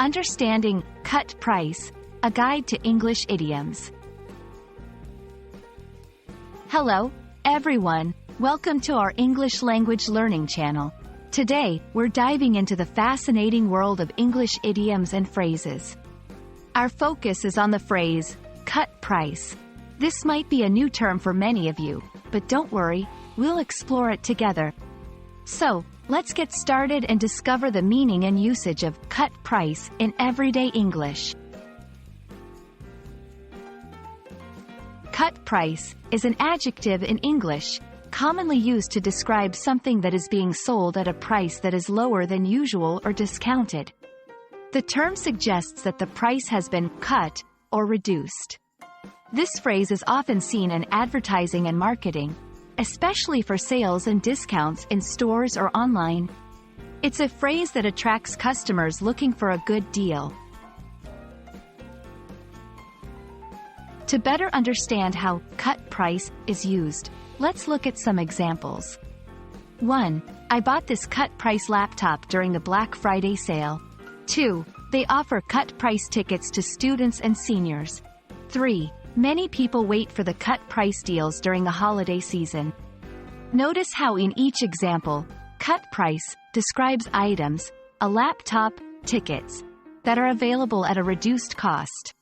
Understanding cut price, a guide to English idioms. Hello, everyone. Welcome to our English language learning channel. Today, we're diving into the fascinating world of English idioms and phrases. Our focus is on the phrase, cut price. This might be a new term for many of you, but don't worry, we'll explore it together. So, let's get started and discover the meaning and usage of cut price in everyday English. Cut price is an adjective in English, commonly used to describe something that is being sold at a price that is lower than usual or discounted. The term suggests that the price has been cut or reduced. This phrase is often seen in advertising and marketing, especially for sales and discounts in stores or online. It's a phrase that attracts customers looking for a good deal. To better understand how cut price is used, let's look at some examples. 1. I bought this cut price laptop during the Black Friday sale. 2. They offer cut price tickets to students and seniors. 3. Many people wait for the cut price deals during the holiday season. Notice how in each example, cut price describes items, a laptop, tickets, that are available at a reduced cost.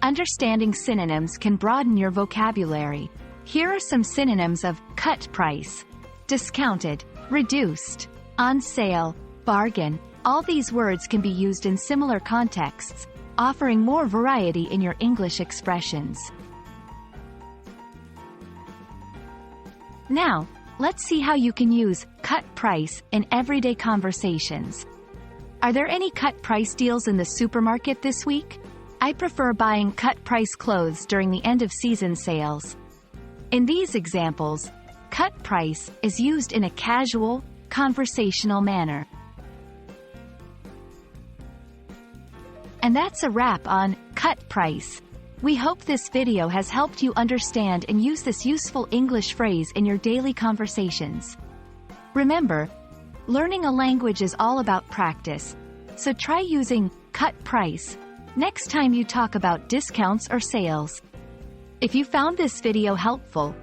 Understanding synonyms can broaden your vocabulary. Here are some synonyms of cut price: discounted, reduced, on sale, bargain. All these words can be used in similar contexts, offering more variety in your English expressions. Now, let's see how you can use cut price in everyday conversations. Are there any cut price deals in the supermarket this week? I prefer buying cut price clothes during the end of season sales. In these examples, cut price is used in a casual, conversational manner. And that's a wrap on cut price. We hope this video has helped you understand and use this useful English phrase in your daily conversations. Remember, learning a language is all about practice, so try using cut price next time you talk about discounts or sales. If you found this video helpful,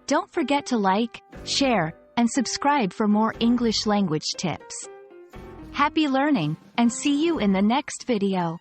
don't forget to like, share, and subscribe for more English language tips. Happy learning, and see you in the next video.